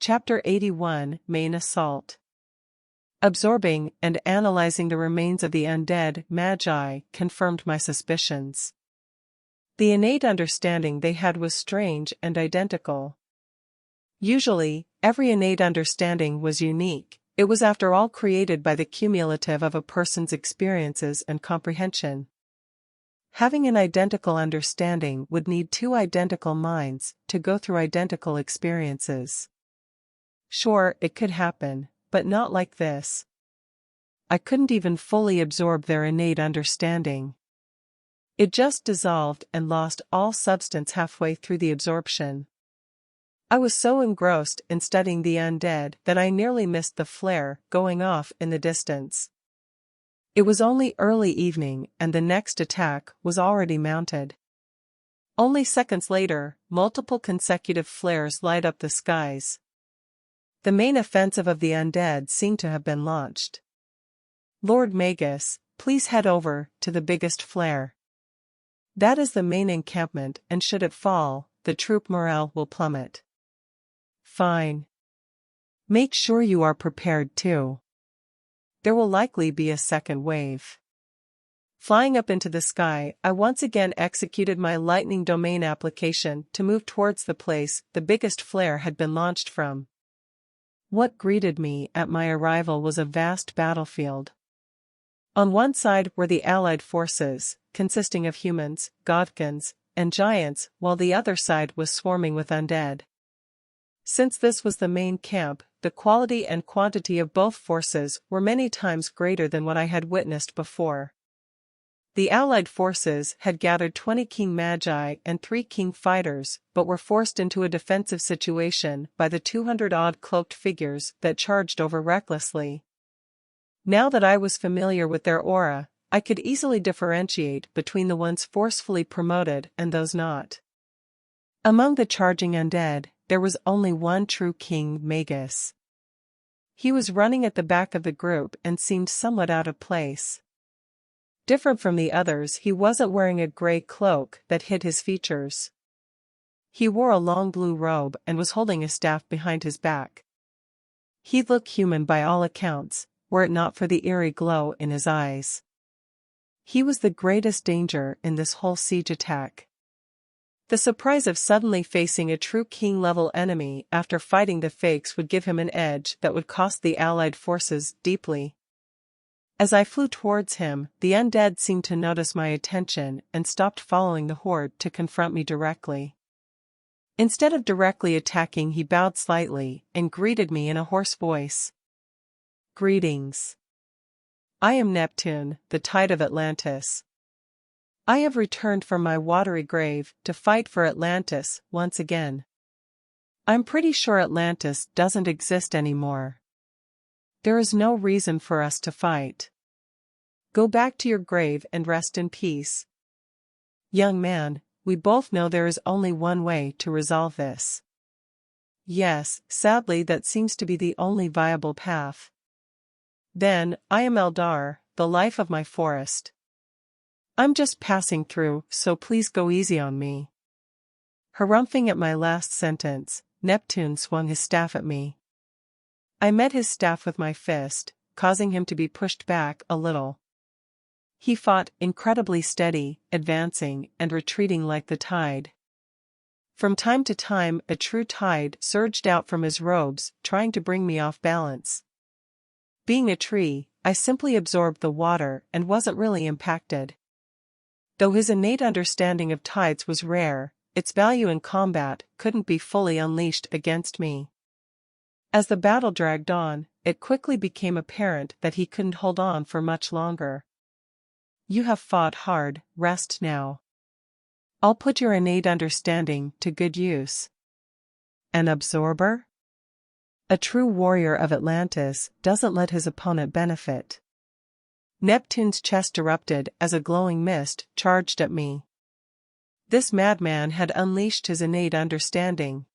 Chapter 81, Main Assault. Absorbing and analyzing the remains of the undead Magi confirmed my suspicions. The innate understanding they had was strange and identical. Usually, every innate understanding was unique. It was after all created by the cumulative of a person's experiences and comprehension. Having an identical understanding would need two identical minds to go through identical experiences. Sure, it could happen, but not like this. I couldn't even fully absorb their innate understanding. It just dissolved and lost all substance halfway through the absorption. I was so engrossed in studying the undead that I nearly missed the flare going off in the distance. It was only early evening and the next attack was already mounted. Only seconds later, multiple consecutive flares light up the skies. The main offensive of the undead seemed to have been launched. Lord Magus, please head over to the biggest flare. That is the main encampment, and should it fall, the troop morale will plummet. Fine. Make sure you are prepared too. There will likely be a second wave. Flying up into the sky, I once again executed my lightning domain application to move towards the place the biggest flare had been launched from. What greeted me at my arrival was a vast battlefield. On one side were the allied forces, consisting of humans, godkins, and giants, while the other side was swarming with undead. Since this was the main camp, the quality and quantity of both forces were many times greater than what I had witnessed before. The allied forces had gathered 20 king magi and 3 king fighters, but were forced into a defensive situation by the 200-odd cloaked figures that charged over recklessly. Now that I was familiar with their aura, I could easily differentiate between the ones forcefully promoted and those not. Among the charging undead, there was only one true king Magus. He was running at the back of the group and seemed somewhat out of place. Different from the others, he wasn't wearing a gray cloak that hid his features. He wore a long blue robe and was holding a staff behind his back. He looked human by all accounts, were it not for the eerie glow in his eyes. He was the greatest danger in this whole siege attack. The surprise of suddenly facing a true king-level enemy after fighting the fakes would give him an edge that would cost the allied forces deeply. As I flew towards him, the undead seemed to notice my attention and stopped following the horde to confront me directly. Instead of directly attacking, he bowed slightly and greeted me in a hoarse voice. Greetings. I am Neptune, the tide of Atlantis. I have returned from my watery grave to fight for Atlantis once again. I'm pretty sure Atlantis doesn't exist anymore. There is no reason for us to fight. Go back to your grave and rest in peace. Young man, we both know there is only one way to resolve this. Yes, sadly that seems to be the only viable path. Then, I am Eldar, the life of my forest. I'm just passing through, so please go easy on me. Harumphing at my last sentence, Neptune swung his staff at me. I met his staff with my fist, causing him to be pushed back a little. He fought, incredibly steady, advancing and retreating like the tide. From time to time, a true tide surged out from his robes, trying to bring me off balance. Being a tree, I simply absorbed the water and wasn't really impacted. Though his innate understanding of tides was rare, its value in combat couldn't be fully unleashed against me. As the battle dragged on, it quickly became apparent that he couldn't hold on for much longer. You have fought hard, rest now. I'll put your innate understanding to good use. An absorber? A true warrior of Atlantis doesn't let his opponent benefit. Neptune's chest erupted as a glowing mist charged at me. This madman had unleashed his innate understanding.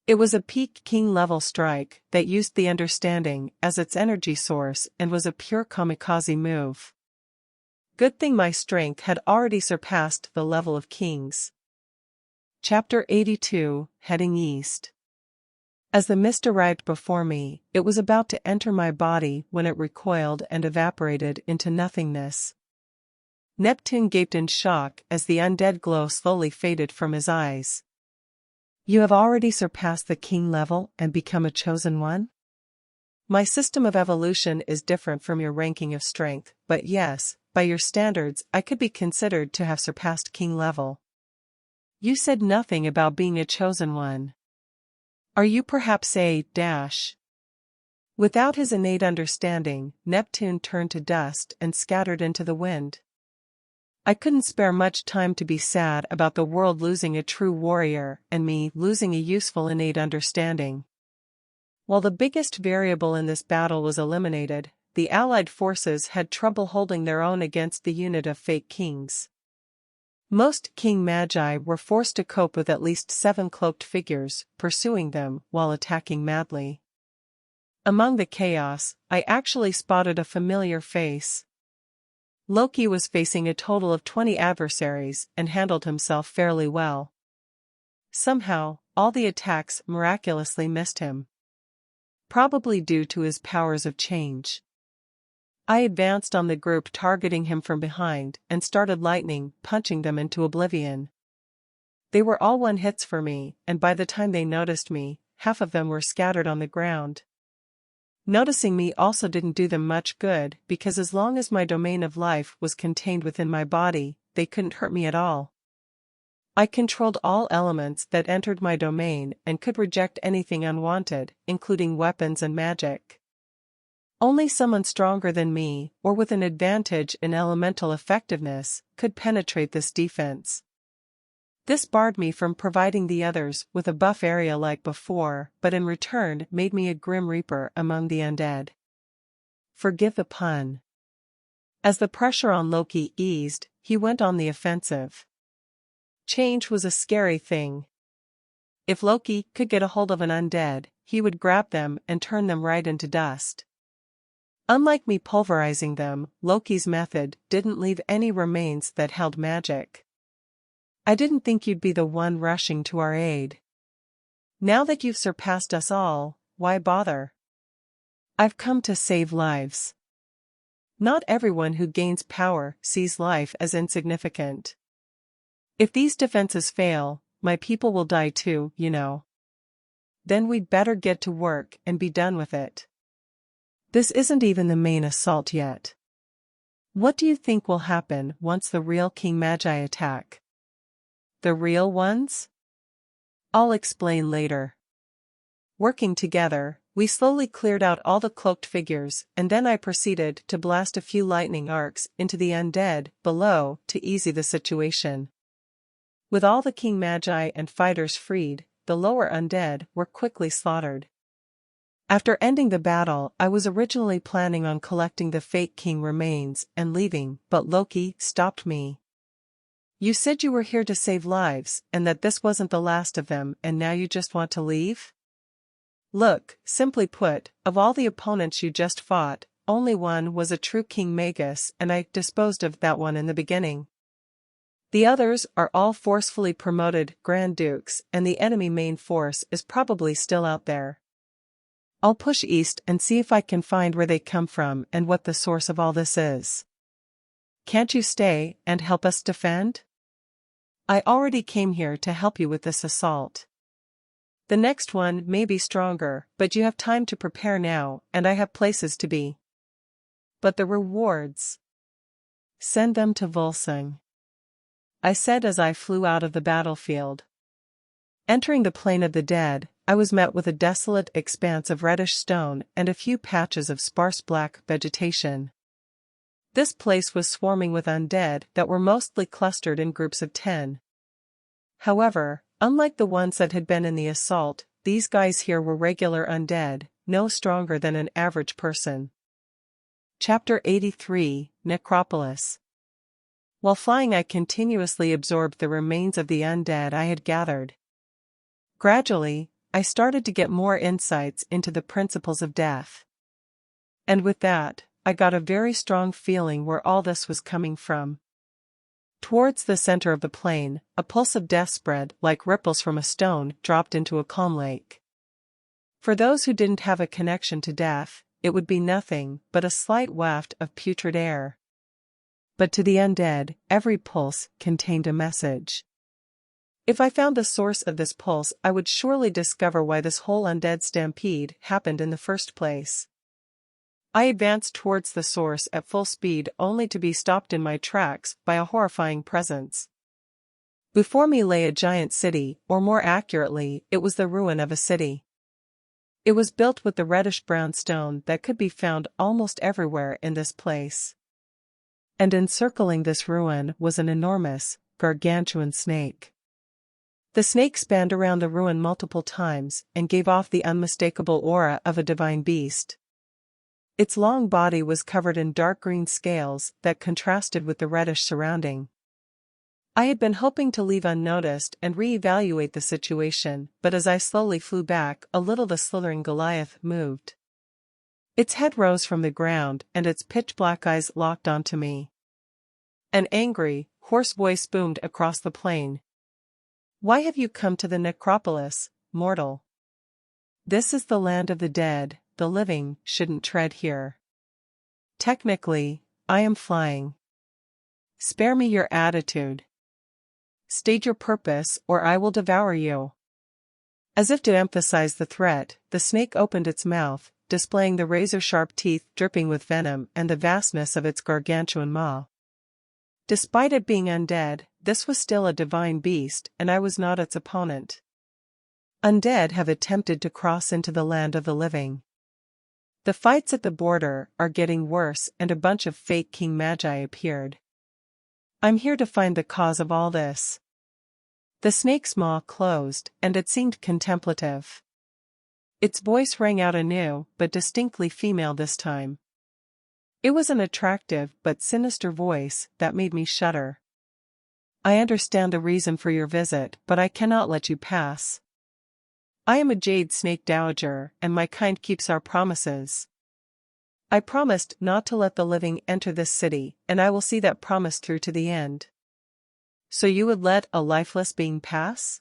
It was a peak king-level strike that used the understanding as its energy source and was a pure kamikaze move. Good thing my strength had already surpassed the level of kings. Chapter 82, Heading East. As the mist arrived before me, it was about to enter my body when it recoiled and evaporated into nothingness. Neptune gaped in shock as the undead glow slowly faded from his eyes. "You have already surpassed the king level and become a chosen one? My system of evolution is different from your ranking of strength, but yes, by your standards I could be considered to have surpassed king level. You said nothing about being a chosen one. Are you perhaps a dash?" Without his innate understanding, Neptune turned to dust and scattered into the wind. I couldn't spare much time to be sad about the world losing a true warrior and me losing a useful innate understanding. While the biggest variable in this battle was eliminated, the allied forces had trouble holding their own against the unit of fake kings. Most king magi were forced to cope with at least 7 cloaked figures, pursuing them while attacking madly. Among the chaos, I actually spotted a familiar face. Loki was facing a total of 20 adversaries and handled himself fairly well. Somehow, all the attacks miraculously missed him. Probably due to his powers of change. I advanced on the group targeting him from behind and started lightning punching them into oblivion. They were all one-hits for me, and by the time they noticed me, half of them were scattered on the ground. Noticing me also didn't do them much good, because as long as my domain of life was contained within my body, they couldn't hurt me at all. I controlled all elements that entered my domain and could reject anything unwanted, including weapons and magic. Only someone stronger than me, or with an advantage in elemental effectiveness, could penetrate this defense. This barred me from providing the others with a buff area like before, but in return made me a grim reaper among the undead. Forgive the pun. As the pressure on Loki eased, he went on the offensive. Change was a scary thing. If Loki could get a hold of an undead, he would grab them and turn them right into dust. Unlike me pulverizing them, Loki's method didn't leave any remains that held magic. I didn't think you'd be the one rushing to our aid. Now that you've surpassed us all, why bother? I've come to save lives. Not everyone who gains power sees life as insignificant. If these defenses fail, my people will die too, you know. Then we'd better get to work and be done with it. This isn't even the main assault yet. What do you think will happen once the real King Magi attack? The real ones? I'll explain later. Working together, we slowly cleared out all the cloaked figures, and then I proceeded to blast a few lightning arcs into the undead below to ease the situation. With all the King Magi and fighters freed, the lower undead were quickly slaughtered. After ending the battle, I was originally planning on collecting the fake king remains and leaving, but Loki stopped me. You said you were here to save lives, and that this wasn't the last of them, and now you just want to leave? Look, simply put, of all the opponents you just fought, only one was a true King Magus, and I disposed of that one in the beginning. The others are all forcefully promoted Grand Dukes, and the enemy main force is probably still out there. I'll push east and see if I can find where they come from and what the source of all this is. Can't you stay and help us defend? I already came here to help you with this assault. The next one may be stronger, but you have time to prepare now, and I have places to be. But the rewards? Send them to Volsung, I said as I flew out of the battlefield. Entering the plain of the dead, I was met with a desolate expanse of reddish stone and a few patches of sparse black vegetation. This place was swarming with undead that were mostly clustered in groups of 10. However, unlike the ones that had been in the assault, these guys here were regular undead, no stronger than an average person. Chapter 83, Necropolis. While flying, I continuously absorbed the remains of the undead I had gathered. Gradually, I started to get more insights into the principles of death. And with that, I got a very strong feeling where all this was coming from. Towards the center of the plain, a pulse of death spread like ripples from a stone dropped into a calm lake. For those who didn't have a connection to death, it would be nothing but a slight waft of putrid air. But to the undead, every pulse contained a message. If I found the source of this pulse, I would surely discover why this whole undead stampede happened in the first place. I advanced towards the source at full speed only to be stopped in my tracks by a horrifying presence. Before me lay a giant city, or more accurately, it was the ruin of a city. It was built with the reddish-brown stone that could be found almost everywhere in this place. And encircling this ruin was an enormous, gargantuan snake. The snake spanned around the ruin multiple times and gave off the unmistakable aura of a divine beast. Its long body was covered in dark green scales that contrasted with the reddish surrounding. I had been hoping to leave unnoticed and re-evaluate the situation, but as I slowly flew back a little, the slithering Goliath moved. Its head rose from the ground and its pitch-black eyes locked onto me. An angry, hoarse voice boomed across the plain. "Why have you come to the Necropolis, mortal? This is the land of the dead, the living shouldn't tread here. Technically, I am flying. Spare me your attitude. State your purpose or I will devour you." As if to emphasize the threat, the snake opened its mouth, displaying the razor-sharp teeth dripping with venom and the vastness of its gargantuan maw. Despite it being undead, this was still a divine beast, and I was not its opponent. Undead have attempted to cross into the land of the living. The fights at the border are getting worse and a bunch of fake king magi appeared. I'm here to find the cause of all this. The snake's maw closed, and it seemed contemplative. Its voice rang out anew, but distinctly female this time. It was an attractive but sinister voice that made me shudder. "I understand the reason for your visit, but I cannot let you pass. I am a jade snake dowager, and my kind keeps our promises. I promised not to let the living enter this city, and I will see that promise through to the end." "So you would let a lifeless being pass?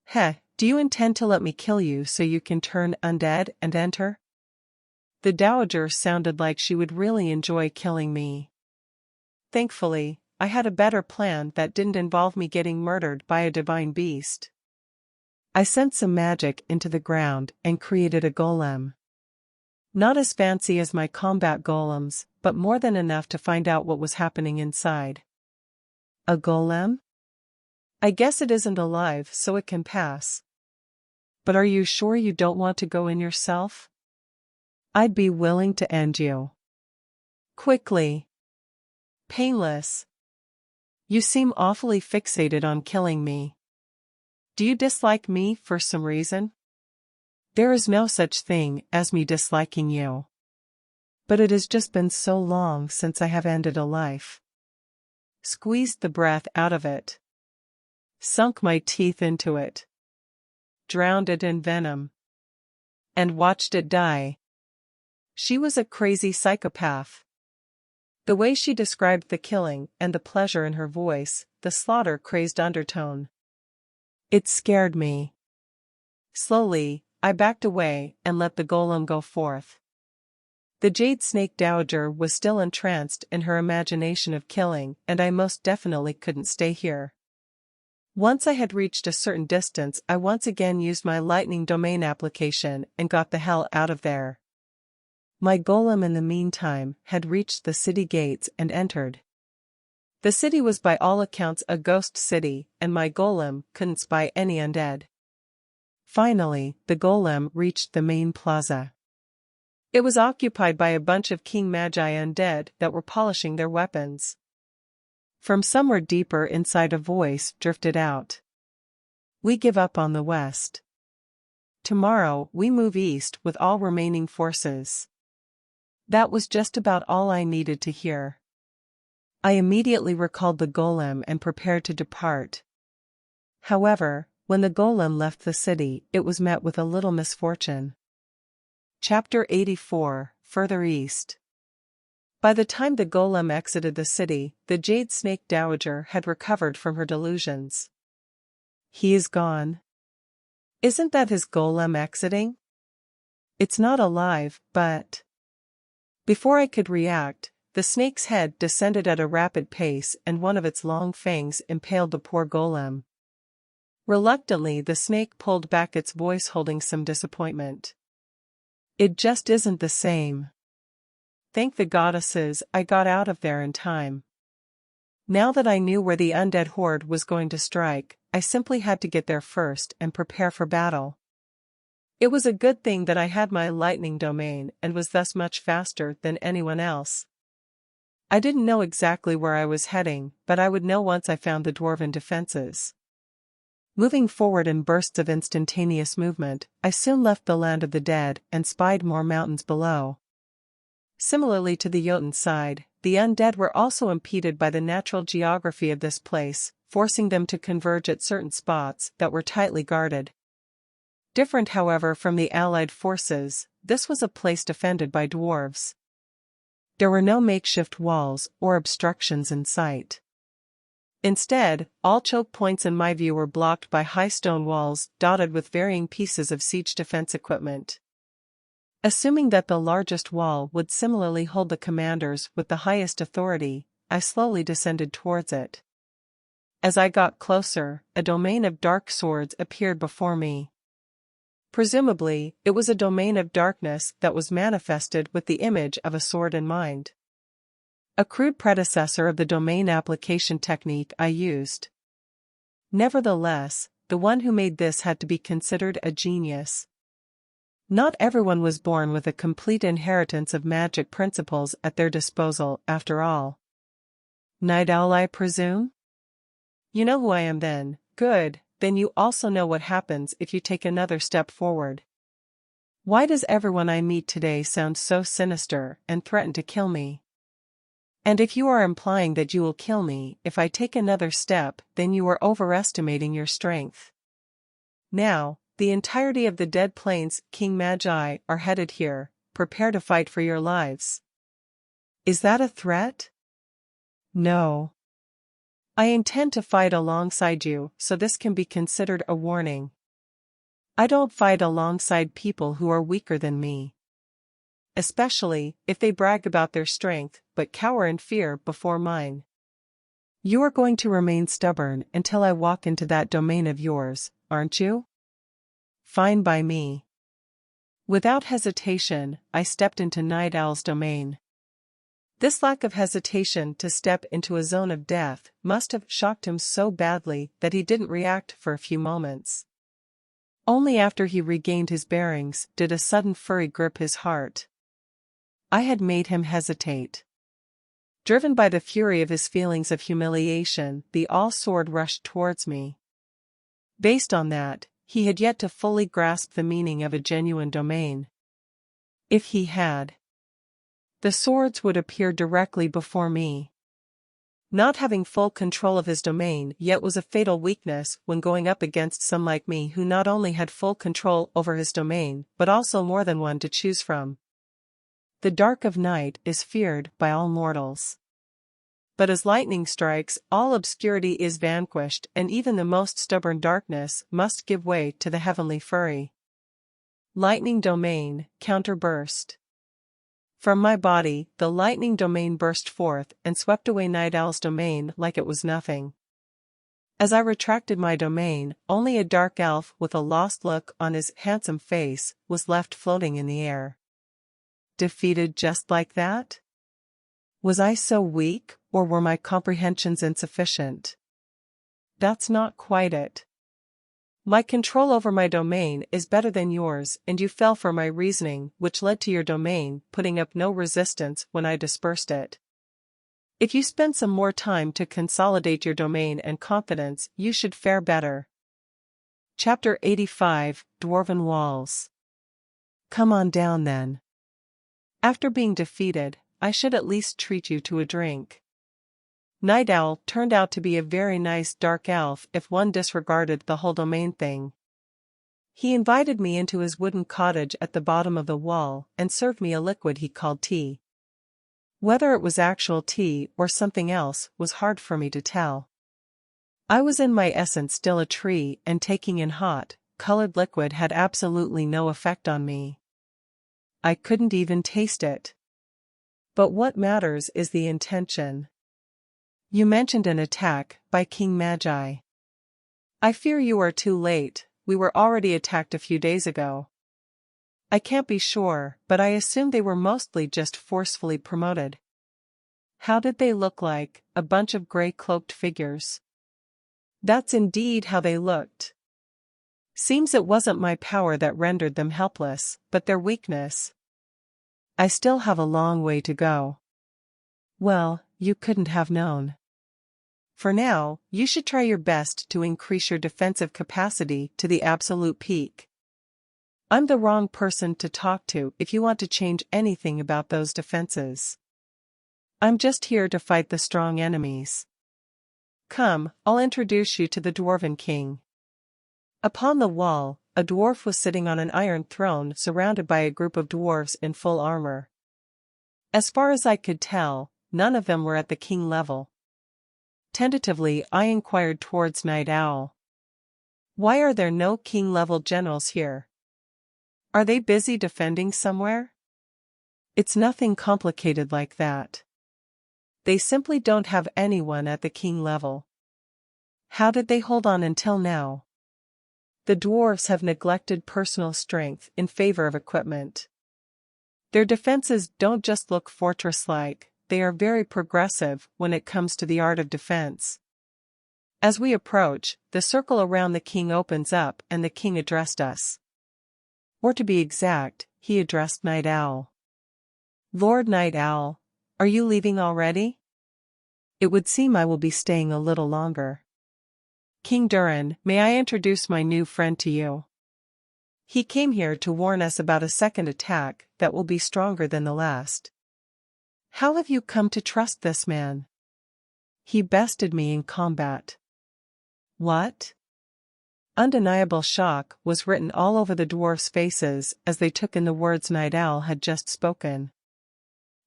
Heh, do you intend to let me kill you so you can turn undead and enter?" The dowager sounded like she would really enjoy killing me. Thankfully, I had a better plan that didn't involve me getting murdered by a divine beast. I sent some magic into the ground and created a golem. Not as fancy as my combat golems, but more than enough to find out what was happening inside. A golem? I guess it isn't alive, so it can pass. But are you sure you don't want to go in yourself? I'd be willing to end you. Quickly. Painless. You seem awfully fixated on killing me. Do you dislike me for some reason? There is no such thing as me disliking you. But it has just been so long since I have ended a life. Squeezed the breath out of it. Sunk my teeth into it. Drowned it in venom. And watched it die. She was a crazy psychopath. The way she described the killing and the pleasure in her voice, the slaughter-crazed undertone. It scared me. Slowly, I backed away and let the golem go forth. The jade snake dowager was still entranced in her imagination of killing, and I most definitely couldn't stay here. Once I had reached a certain distance, I once again used my lightning domain application and got the hell out of there. My golem in the meantime had reached the city gates and entered. The city was by all accounts a ghost city, and my golem couldn't spy any undead. Finally, the golem reached the main plaza. It was occupied by a bunch of king magi undead that were polishing their weapons. From somewhere deeper inside a voice drifted out. "We give up on the west. Tomorrow we move east with all remaining forces." That was just about all I needed to hear. I immediately recalled the golem and prepared to depart. However, when the golem left the city, it was met with a little misfortune. Chapter 84, Further East. By the time the golem exited the city, the jade snake dowager had recovered from her delusions. "He is gone. Isn't that his golem exiting?" It's not alive, but... Before I could react, the snake's head descended at a rapid pace and one of its long fangs impaled the poor golem. Reluctantly, the snake pulled back its voice, holding some disappointment. It just isn't the same. Thank the goddesses I got out of there in time. Now that I knew where the undead horde was going to strike, I simply had to get there first and prepare for battle. It was a good thing that I had my lightning domain and was thus much faster than anyone else. I didn't know exactly where I was heading, but I would know once I found the dwarven defenses. Moving forward in bursts of instantaneous movement, I soon left the land of the dead and spied more mountains below. Similarly to the Jotun side, the undead were also impeded by the natural geography of this place, forcing them to converge at certain spots that were tightly guarded. Different, however, from the allied forces, this was a place defended by dwarves. There were no makeshift walls or obstructions in sight. Instead, all choke points in my view were blocked by high stone walls dotted with varying pieces of siege defense equipment. Assuming that the largest wall would similarly hold the commanders with the highest authority, I slowly descended towards it. As I got closer, a domain of dark swords appeared before me. Presumably, it was a domain of darkness that was manifested with the image of a sword in mind. A crude predecessor of the domain application technique I used. Nevertheless, the one who made this had to be considered a genius. Not everyone was born with a complete inheritance of magic principles at their disposal, after all. Night Owl, I presume? You know who I am then. Good, then you also know what happens if you take another step forward. Why does everyone I meet today sound so sinister and threaten to kill me? And if you are implying that you will kill me if I take another step, then you are overestimating your strength. Now, the entirety of the Dead Plains King Magi are headed here. Prepare to fight for your lives. Is that a threat? No. I intend to fight alongside you, so this can be considered a warning. I don't fight alongside people who are weaker than me. Especially if they brag about their strength but cower in fear before mine. You are going to remain stubborn until I walk into that domain of yours, aren't you? Fine by me. Without hesitation, I stepped into Night Owl's domain. This lack of hesitation to step into a zone of death must have shocked him so badly that he didn't react for a few moments. Only after he regained his bearings did a sudden fury grip his heart. I had made him hesitate. Driven by the fury of his feelings of humiliation, the all-sword rushed towards me. Based on that, he had yet to fully grasp the meaning of a genuine domain. If he had, the swords would appear directly before me. Not having full control of his domain yet was a fatal weakness when going up against some like me who not only had full control over his domain but also more than one to choose from. The dark of night is feared by all mortals. But as lightning strikes, all obscurity is vanquished, and even the most stubborn darkness must give way to the heavenly fury. Lightning domain, counterburst. From my body, the lightning domain burst forth and swept away Night Owl's domain like it was nothing. As I retracted my domain, only a dark elf with a lost look on his handsome face was left floating in the air. Defeated just like that? Was I so weak, or were my comprehensions insufficient? That's not quite it. My control over my domain is better than yours, and you fell for my reasoning, which led to your domain putting up no resistance when I dispersed it. If you spend some more time to consolidate your domain and confidence, you should fare better. Chapter 85, Dwarven Walls. Come on down then. After being defeated, I should at least treat you to a drink. Night Owl turned out to be a very nice dark elf if one disregarded the whole domain thing. He invited me into his wooden cottage at the bottom of the wall and served me a liquid he called tea. Whether it was actual tea or something else was hard for me to tell. I was in my essence still a tree, and taking in hot, colored liquid had absolutely no effect on me. I couldn't even taste it. But what matters is the intention. You mentioned an attack by King Magi. I fear you are too late, we were already attacked a few days ago. I can't be sure, but I assume they were mostly just forcefully promoted. How did they look like? A bunch of gray-cloaked figures. That's indeed how they looked. Seems it wasn't my power that rendered them helpless, but their weakness. I still have a long way to go. Well, you couldn't have known. For now, you should try your best to increase your defensive capacity to the absolute peak. I'm the wrong person to talk to if you want to change anything about those defenses. I'm just here to fight the strong enemies. Come, I'll introduce you to the Dwarven King. Upon the wall, a dwarf was sitting on an iron throne surrounded by a group of dwarves in full armor. As far as I could tell, none of them were at the king level. Tentatively, I inquired towards Night Owl. Why are there no king-level generals here? Are they busy defending somewhere? It's nothing complicated like that. They simply don't have anyone at the king level. How did they hold on until now? The dwarves have neglected personal strength in favor of equipment. Their defenses don't just look fortress-like, they are very progressive when it comes to the art of defense. As we approach, the circle around the king opens up and the king addressed us. Or to be exact, he addressed Night Owl. Lord Night Owl, are you leaving already? It would seem I will be staying a little longer. King Durin, may I introduce my new friend to you? He came here to warn us about a second attack that will be stronger than the last. How have you come to trust this man? He bested me in combat. What? Undeniable shock was written all over the dwarfs' faces as they took in the words Night Owl had just spoken.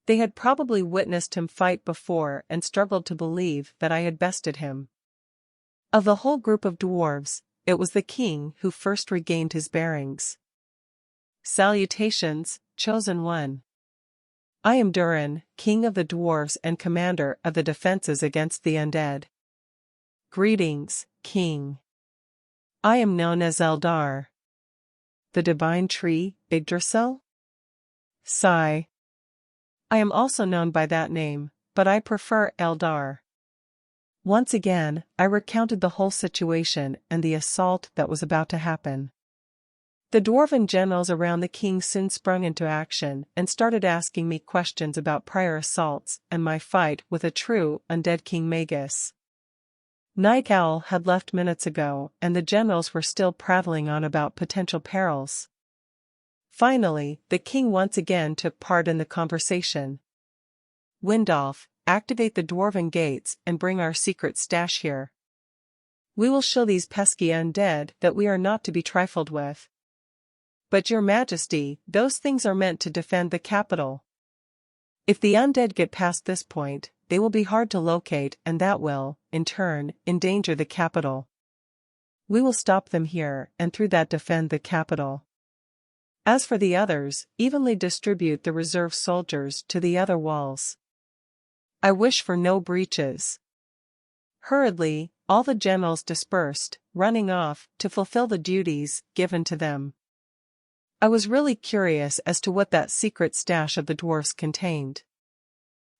They had probably witnessed him fight before and struggled to believe that I had bested him. Of the whole group of dwarves, it was the king who first regained his bearings. Salutations, chosen one. I am Durin, king of the dwarves and commander of the defenses against the undead. Greetings, king. I am known as Eldar. The divine tree, Yggdrasil? Sigh. I am also known by that name, but I prefer Eldar. Once again, I recounted the whole situation and the assault that was about to happen. The dwarven generals around the king soon sprung into action and started asking me questions about prior assaults and my fight with a true undead King Magus. Night Owl had left minutes ago and the generals were still prattling on about potential perils. Finally, the king once again took part in the conversation. Windolf, activate the dwarven gates and bring our secret stash here. We will show these pesky undead that we are not to be trifled with. But your majesty, those things are meant to defend the capital. If the undead get past this point, they will be hard to locate and that will, in turn, endanger the capital. We will stop them here and through that defend the capital. As for the others, evenly distribute the reserve soldiers to the other walls. I wish for no breaches. Hurriedly, all the generals dispersed, running off to fulfill the duties given to them. I was really curious as to what that secret stash of the dwarfs contained.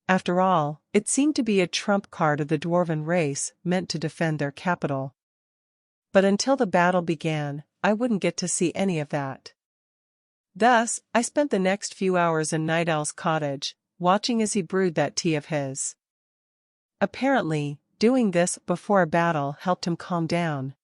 After all, it seemed to be a trump card of the dwarven race meant to defend their capital. But until the battle began, I wouldn't get to see any of that. Thus, I spent the next few hours in Night Owl's cottage, watching as he brewed that tea of his. Apparently, doing this before a battle helped him calm down.